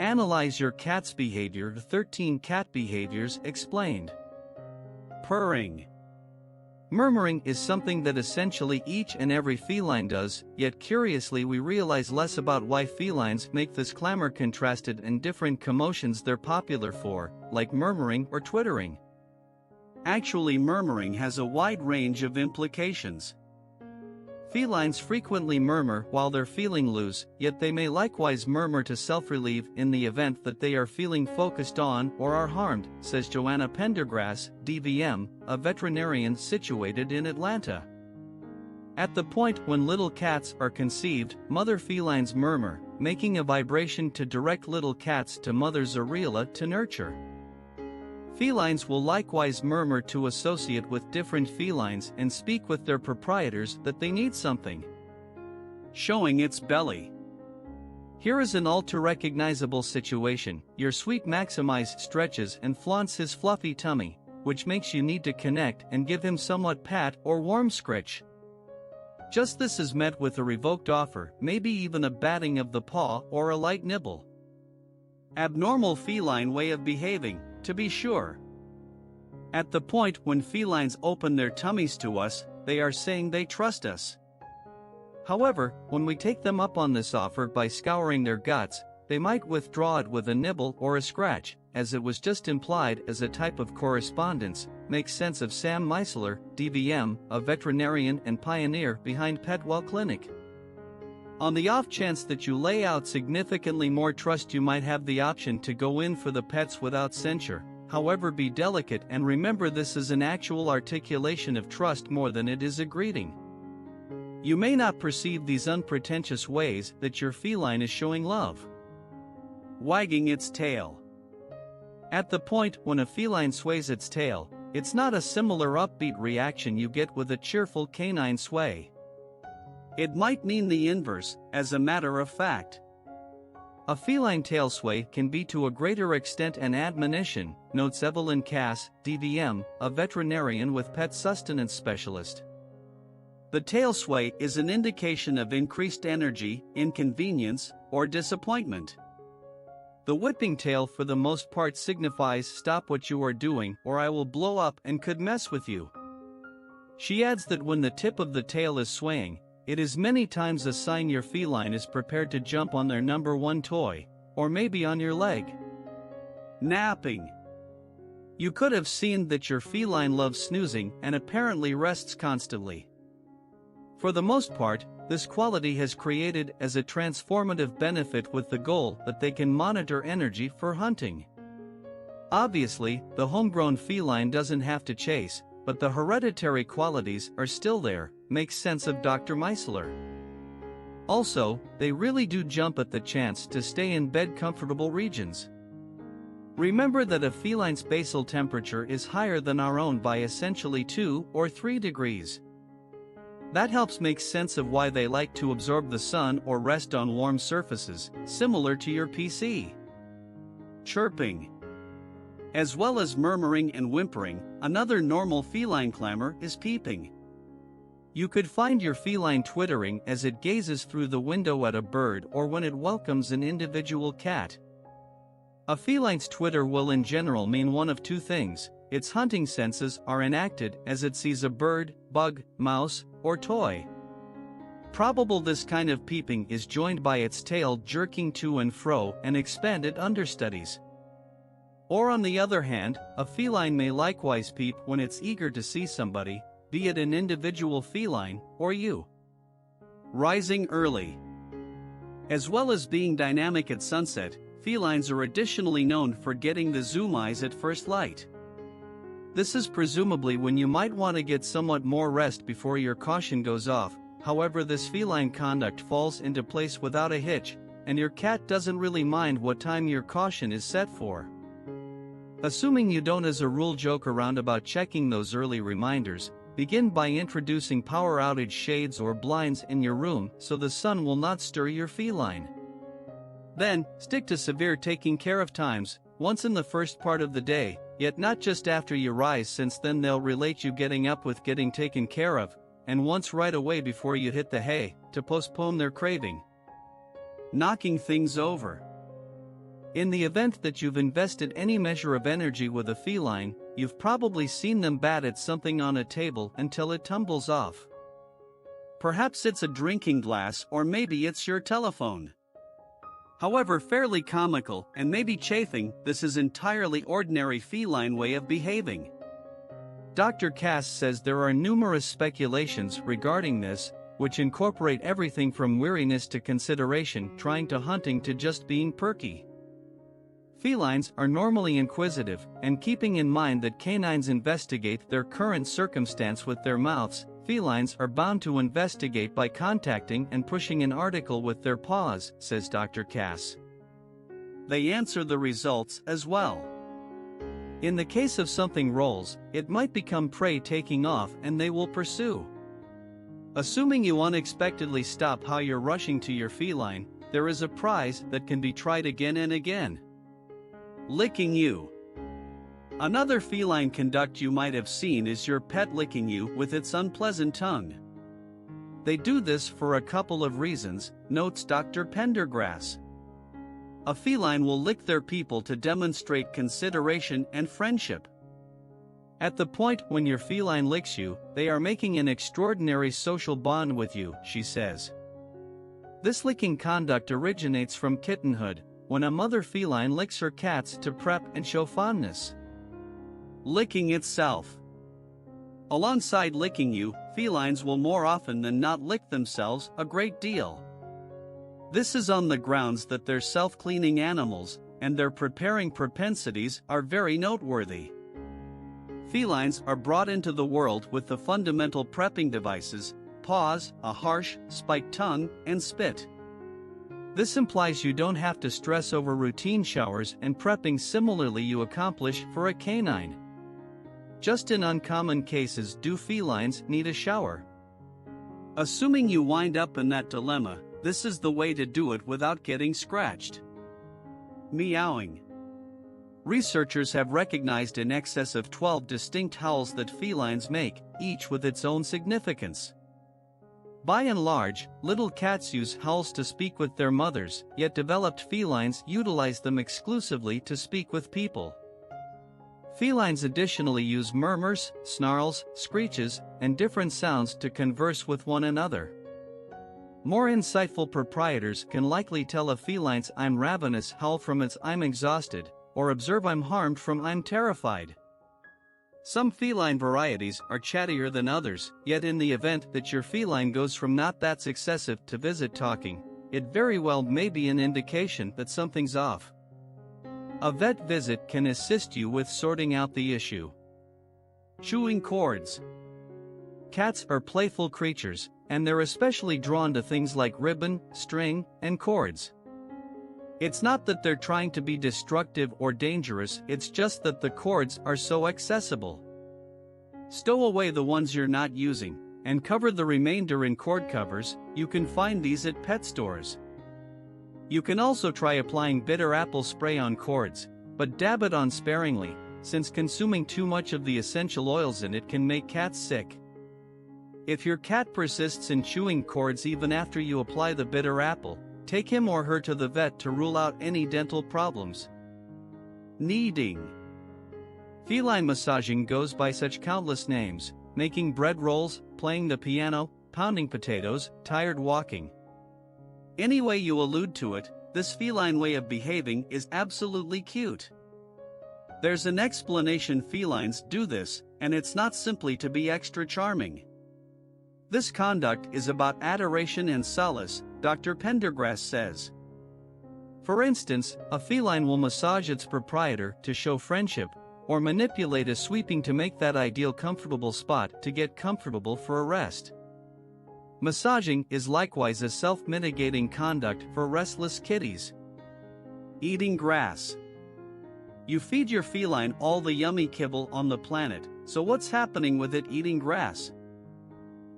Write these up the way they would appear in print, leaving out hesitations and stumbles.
Analyze your cat's behavior. 13 cat behaviors explained. Purring. Murmuring is something that essentially each and every feline does, yet curiously we realize less about why felines make this clamor. Contrasted and different commotions they're popular for, like murmuring or twittering. Actually, murmuring has a wide range of implications. Felines frequently murmur while they're feeling loose, yet they may likewise murmur to self-relieve in the event that they are feeling focused on or are harmed, says Joanna Pendergrass, DVM, a veterinarian situated in Atlanta. At the point when little cats are conceived, mother felines murmur, making a vibration to direct little cats to mother Zarela to nurture. Felines will likewise murmur to associate with different felines and speak with their proprietors that they need something. Showing its belly. Here is an all-too-recognizable situation. Your sweet Maximize stretches and flaunts his fluffy tummy, which makes you need to connect and give him somewhat pat or warm scritch. Just this is met with a revoked offer, maybe even a batting of the paw or a light nibble. Abnormal feline way of behaving, to be sure. At the point when felines open their tummies to us, they are saying they trust us. However, when we take them up on this offer by scouring their guts, they might withdraw it with a nibble or a scratch, as it was just implied as a type of correspondence. Makes sense of Sam Meisler, DVM, a veterinarian and pioneer behind Petwell Clinic. On the off chance that you lay out significantly more trust, you might have the option to go in for the pets without censure. However, be delicate and remember this is an actual articulation of trust more than it is a greeting. You may not perceive these unpretentious ways that your feline is showing love. Wagging its tail. At the point when a feline sways its tail, it's not a similar upbeat reaction you get with a cheerful canine sway. It might mean the inverse, as a matter of fact. A feline tail sway can be to a greater extent an admonition, notes Evelyn Cass, DVM, a veterinarian with pet sustenance specialist. The tail sway is an indication of increased energy, inconvenience, or disappointment. The whipping tail for the most part signifies stop what you are doing or I will blow up and could mess with you. She adds that when the tip of the tail is swaying, it is many times a sign your feline is prepared to jump on their number one toy, or maybe on your leg. Napping. You could have seen that your feline loves snoozing and apparently rests constantly. For the most part, this quality has created as a transformative benefit with the goal that they can monitor energy for hunting. Obviously, the homegrown feline doesn't have to chase, but the hereditary qualities are still there, makes sense of Dr. Meisler. Also, they really do jump at the chance to stay in bed comfortable regions. Remember that a feline's basal temperature is higher than our own by essentially 2 or 3 degrees. That helps make sense of why they like to absorb the sun or rest on warm surfaces, similar to your PC. Chirping. As well as murmuring and whimpering, another normal feline clamor is peeping. You could find your feline twittering as it gazes through the window at a bird or when it welcomes an individual cat. A feline's twitter will in general mean one of two things: its hunting senses are enacted as it sees a bird, bug, mouse, or toy. Probable this kind of peeping is joined by its tail jerking to and fro and expanded understudies. Or on the other hand, a feline may likewise peep when it's eager to see somebody, be it an individual feline or you. Rising early. As well as being dynamic at sunset, felines are additionally known for getting the zoom eyes at first light. This is presumably when you might want to get somewhat more rest before your caution goes off. However, this feline conduct falls into place without a hitch, and your cat doesn't really mind what time your caution is set for. Assuming you don't as a rule joke around about checking those early reminders, begin by introducing power outage shades or blinds in your room so the sun will not stir your feline. Then, stick to severe taking care of times, once in the first part of the day, yet not just after you rise, since then they'll relate you getting up with getting taken care of, and once right away before you hit the hay, to postpone their craving. Knocking things over. In the event that you've invested any measure of energy with a feline, you've probably seen them bat at something on a table until it tumbles off. Perhaps it's a drinking glass, or maybe it's your telephone. However fairly comical and maybe chafing, this is entirely ordinary feline way of behaving. Dr. Cass says there are numerous speculations regarding this, which incorporate everything from weariness to consideration, trying to hunting to just being perky. Felines are normally inquisitive, and keeping in mind that canines investigate their current circumstance with their mouths, felines are bound to investigate by contacting and pushing an article with their paws, says Dr. Cass. They answer the results as well. In the case of something rolls, it might become prey taking off and they will pursue. Assuming you unexpectedly stop how you're rushing to your feline, there is a prize that can be tried again and again. Licking you. Another feline conduct you might have seen is your pet licking you with its unpleasant tongue. They do this for a couple of reasons, notes Dr. Pendergrass. A feline will lick their people to demonstrate consideration and friendship. At the point when your feline licks you, they are making an extraordinary social bond with you, she says. This licking conduct originates from kittenhood, when a mother feline licks her cats to prep and show fondness. Licking itself. Alongside licking you, felines will more often than not lick themselves a great deal. This is on the grounds that they're self-cleaning animals, and their preparing propensities are very noteworthy. Felines are brought into the world with the fundamental prepping devices: paws, a harsh, spiked tongue, and spit. This implies you don't have to stress over routine showers and prepping similarly you accomplish for a canine. Just in uncommon cases do felines need a shower. Assuming you wind up in that dilemma, this is the way to do it without getting scratched. Meowing. Researchers have recognized in excess of 12 distinct howls that felines make, each with its own significance. By and large, little cats use howls to speak with their mothers, yet developed felines utilize them exclusively to speak with people. Felines additionally use murmurs, snarls, screeches, and different sounds to converse with one another. More insightful proprietors can likely tell a feline's "I'm ravenous" howl from its "I'm exhausted," or observe "I'm harmed" from "I'm terrified." Some feline varieties are chattier than others, yet in the event that your feline goes from not that excessive to visit talking, it very well may be an indication that something's off. A vet visit can assist you with sorting out the issue. Chewing cords. Cats are playful creatures, and they're especially drawn to things like ribbon, string, and cords. It's not that they're trying to be destructive or dangerous, it's just that the cords are so accessible. Stow away the ones you're not using, and cover the remainder in cord covers. You can find these at pet stores. You can also try applying bitter apple spray on cords, but dab it on sparingly, since consuming too much of the essential oils in it can make cats sick. If your cat persists in chewing cords even after you apply the bitter apple, take him or her to the vet to rule out any dental problems. Kneading. Feline massaging goes by such countless names: making bread rolls, playing the piano, pounding potatoes, tired walking. Any way you allude to it, this feline way of behaving is absolutely cute. There's an explanation felines do this, and it's not simply to be extra charming. This conduct is about adoration and solace, Dr. Pendergrass says. For instance, a feline will massage its proprietor to show friendship, or manipulate a sweeping to make that ideal comfortable spot to get comfortable for a rest. Massaging is likewise a self-mitigating conduct for restless kitties. Eating grass. You feed your feline all the yummy kibble on the planet, so what's happening with it eating grass?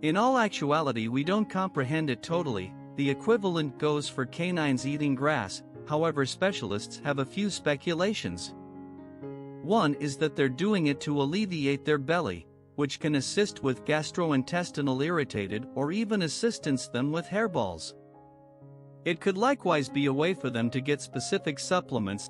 In all actuality, we don't comprehend it totally. The equivalent goes for canines eating grass, however specialists have a few speculations. One is that they're doing it to alleviate their belly, which can assist with gastrointestinal irritated or even assistance them with hairballs. It could likewise be a way for them to get specific supplements